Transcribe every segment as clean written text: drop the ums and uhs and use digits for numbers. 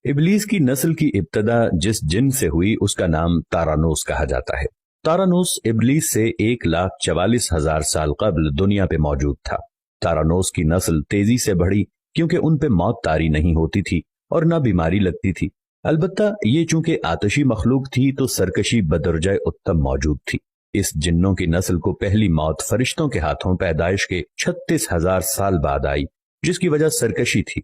इबलीस की नस्ल की इब्तदा जिस जिन से हुई उसका नाम तारानोस कहा जाता है। तारानोस इबलीस से 1,44,000 साल कबल दुनिया पे मौजूद था। तारानोस की नस्ल तेजी से बढ़ी क्योंकि उन पे मौत तारी नहीं होती थी और न बीमारी लगती थी। अलबत्ता ये चूंकि आतशी मखलूक थी तो सरकशी बदरजा उत्तम मौजूद थी। इस जिन्नों की नस्ल को पहली मौत फरिश्तों के हाथों पैदाइश के 36,000 साल बाद आई, जिसकी वजह सरकशी थी।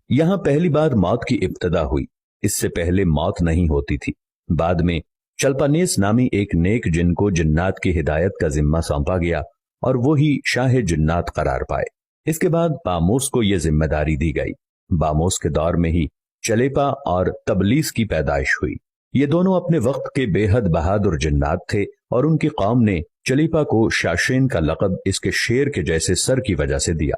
यहां पहली बार मौत की इब्तदा हुई, इससे पहले मौत नहीं होती थी। बाद में चल्पानेस नामी एक नेक जिन को जिन्नात की हिदायत का जिम्मा सौंपा गया और वो ही शाह जिन्नात करार पाए। इसके बाद बामोस को यह जिम्मेदारी दी गई। बामोस के दौर में ही चलेपा और तबलीस की पैदाइश हुई। ये दोनों अपने वक्त के बेहद बहादुर जिन्नात थे और उनकी कौम ने चलीपा को शाशेन का लक़ब इसके शेर के जैसे सर की वजह से दिया।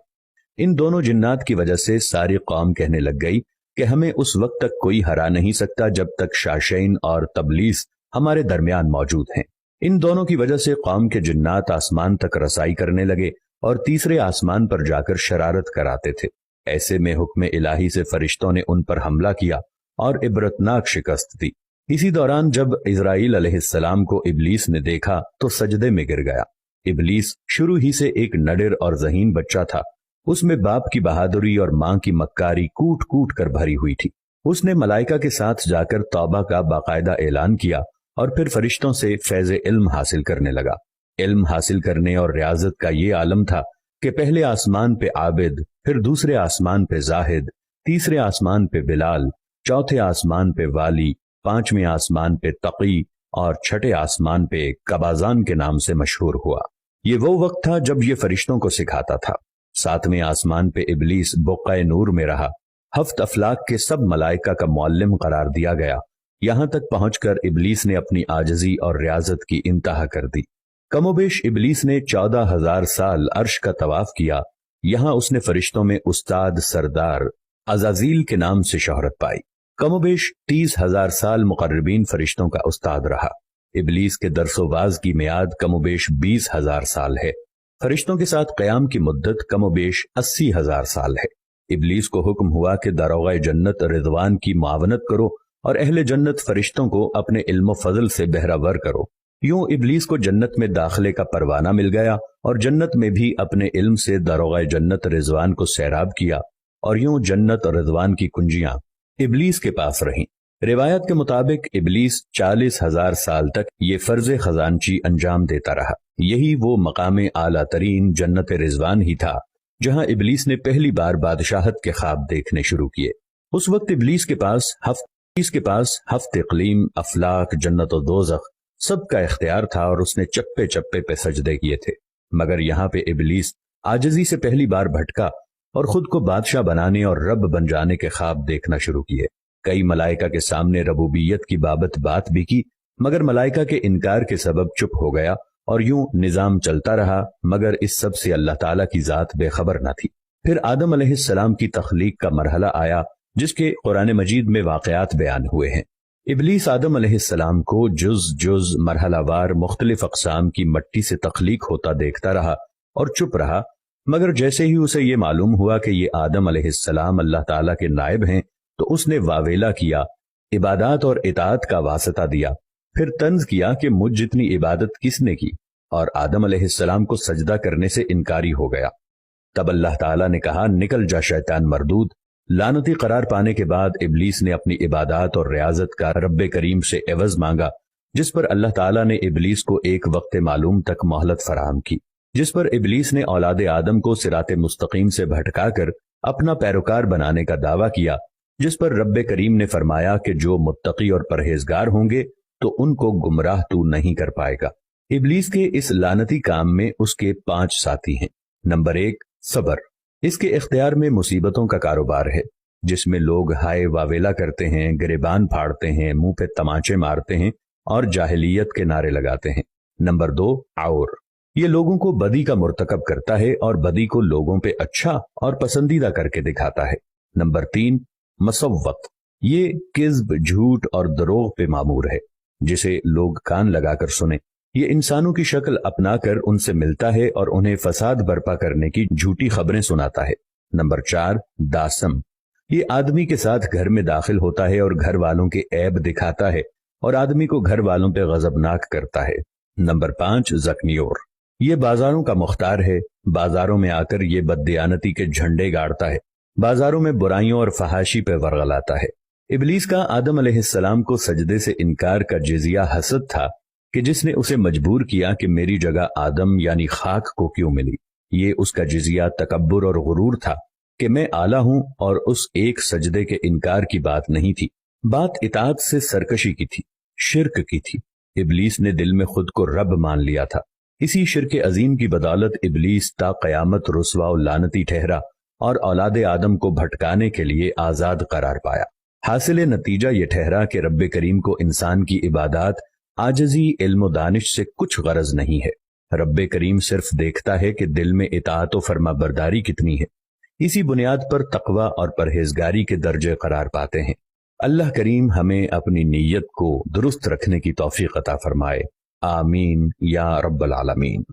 इन दोनों जिन्नात की वजह से सारी कौम कहने लग गई कि हमें उस वक्त तक कोई हरा नहीं सकता जब तक शाशेन और तबलीस हमारे दरमियान मौजूद हैं। इन दोनों की वजह से कौम के जिन्नात आसमान तक रसाई करने लगे और तीसरे आसमान पर जाकर शरारत कराते थे। ऐसे में हुक्म इलाही से फरिश्तों ने उन पर हमला किया और इबरतनाक शिकस्त दी। इसी दौरान जब इजराइल अलैहिस्सलाम को इबलीस ने देखा तो सजदे में गिर गया। इबलीस शुरू ही से एक नडिर और ज़हीन बच्चा था। उसमें बाप की बहादुरी और मां की मक्कारी कूट कूट कर भरी हुई थी। उसने मलाइका के साथ जाकर तौबा का बाकायदा ऐलान किया और फिर फरिश्तों से फैज़ इल्म हासिल करने लगा। इल्म हासिल करने और रियाजत का ये आलम था कि पहले आसमान पे आबिद, फिर दूसरे आसमान पे जाहिद, तीसरे आसमान पे बिलाल, चौथे आसमान पे वाली, पांचवें आसमान पे तकी और छठे आसमान पे कबाजान के नाम से मशहूर हुआ। ये वो वक्त था जब ये फरिश्तों को सिखाता था। सातवें आसमान पे इबलीस बुक़्क़ाए नूर में रहा। हफ्त अफलाक के सब मलाइका का मुअल्लिम करार दिया गया। यहां तक पहुंचकर इबलीस ने अपनी आजजी और रियाजत की इंतहा कर दी। कमोबेश इबलीस ने 14,000 साल अर्श का तवाफ किया। यहां उसने फरिश्तों में उस्ताद सरदार अजाजील के नाम से शोहरत पाई। कमोबेश 30,000 साल मुकर्रबीन फरिश्तों का उस्ताद रहा। इबलीस के दरसोबाज की मियाद कमोबेश 20,000 साल है। फरिश्तों के साथ क़याम की मुद्दत कमोबेश 80,000 साल है। इबलीस को हुक्म हुआ कि दारोगाए जन्नत रिजवान की मुआवनत करो और अहले जन्नत फरिश्तों को अपने इल्म फजल से बहरावर करो। यूं इबलीस को जन्नत में दाखिले का परवाना मिल गया और जन्नत में भी अपने इल्म से दारोगाए जन्नत रिजवान को सैराब किया और यूं जन्नत और रिजवान की कुंजियां इबलीस के पास रहीं। रिवायत के मुताबिक इबलीस 40,000 साल तक ये फर्ज खजानची अंजाम देता रहा। यही वो मकाम आला तरीन जन्नत रिजवान ही था जहां इबलीस ने पहली बार बादशाहत के ख्वाब देखने शुरू किए। उस वक्त इबलीस के पास हफ्त इक़लीम, अफलाक, जन्नत और दोज़ख सबका इख्तियार था और उसने चप्पे चप्पे पे सजदे किए थे। मगर यहाँ पे इबलीस आजिज़ी से पहली बार भटका और खुद को बादशाह बनाने और रब बन जाने के ख्वाब देखना शुरू किए। कई मलाइका के सामने रबूबियत की बात भी की, मगर मलाइका के इनकार के सबब चुप हो गया और यूं निजाम चलता रहा। मगर इस सब से अल्लाह ताला की जात बेखबर न थी। फिर आदम अलैहिस्सलाम की तख्लीक का मरहला आया जिसके कुरान मजीद में वाक़यात बयान हुए हैं। इबलीस आदम अलैहिस्सलाम को जुज मरहलावार मुख्तलिफ अक़साम की मट्टी से तख्लीक होता देखता रहा और चुप रहा। मगर जैसे ही उसे ये मालूम हुआ कि ये आदम अलैहिस्सलाम अल्लाह ताला के नायब हैं तो उसने वावेला किया, इबादत और इताअत का वास्ता दिया। फिर तंज किया कि मुझ जितनी इबादत किसने की, और आदम अलैहिस्सलाम को सजदा करने से इनकारी हो गया। तब अल्लाह ताला ने कहा, निकल जा शैतान मरदूद। लानती करार पाने के बाद इबलीस ने अपनी इबादत और रियाजत का रब्बे करीम से एवज मांगा, जिस पर अल्लाह ताला ने इबलीस को एक वक्त मालूम तक मोहलत फराहम की, जिस पर इबलीस ने औलाद आदम को सिराते मुस्तकीम से भटकाकर अपना पैरोकार बनाने का दावा किया, जिस पर रब्बे करीम ने फरमाया कि जो मुत्तकी और परहेजगार होंगे तो उनको गुमराह तू नहीं कर पाएगा। इबलीस के इस लानती काम में उसके 5 साथी हैं। नंबर 1, सब्र। इसके इख्तियार में मुसीबतों का कारोबार है, जिसमें लोग हाय वावेला करते हैं, गिरेबान फाड़ते हैं, मुंह पे तमाचे मारते हैं और जाहिलियत के नारे लगाते हैं। नंबर 2, और ये लोगों को बदी का मुर्तकब करता है और बदी को लोगों पे अच्छा और पसंदीदा करके दिखाता है। नंबर 3, मसव्वत। ये किज़्ब, झूठ और दरोग पे मामूर है, जिसे लोग कान लगाकर सुने। ये इंसानों की शक्ल अपनाकर उनसे मिलता है और उन्हें फसाद बर्पा करने की झूठी खबरें सुनाता है। नंबर 4, दासम। ये आदमी के साथ घर में दाखिल होता है और घर वालों के ऐब दिखाता है और आदमी को घर वालों पे गजबनाक करता है। नंबर 5, ज़कनियोर। ये बाजारों का मुख्तार है। बाजारों में आकर ये बददियानती के झंडे गाड़ता है। बाजारों में बुराइयों और फहाशी पे वरगलाता है। इबलीस का आदम अलैहिस्सलाम को सजदे से इनकार का जिजिया हसद था कि जिसने उसे मजबूर किया कि मेरी जगह आदम यानी खाक को क्यों मिली। ये उसका जिजिया तकब्बुर और गुरूर था कि मैं आला हूं, और उस एक सजदे के इनकार की बात नहीं थी। बात इताअत से सरकशी की थी, शिर्क की थी। इबलीस ने दिल में खुद को रब मान लिया था। इसी शिर्क अजीम की बदौलत इबलीस ता कयामत रुस्वा और लानती ठहरा और औलाद आदम को भटकाने के लिए आजाद करार पाया। हासिल नतीजा ये ठहरा कि रब्बे करीम को इंसान की इबादत, आजजी, इल्म दानिश से कुछ गरज नहीं है। रब्बे करीम सिर्फ देखता है कि दिल में इताअत व फरमाबरदारी कितनी है। इसी बुनियाद पर तकवा और परहेजगारी के दर्जे करार पाते हैं। अल्लाह करीम हमें अपनी नीयत को दुरुस्त रखने की तौफीक अता फरमाए। आमीन या रब्बल आलमीन।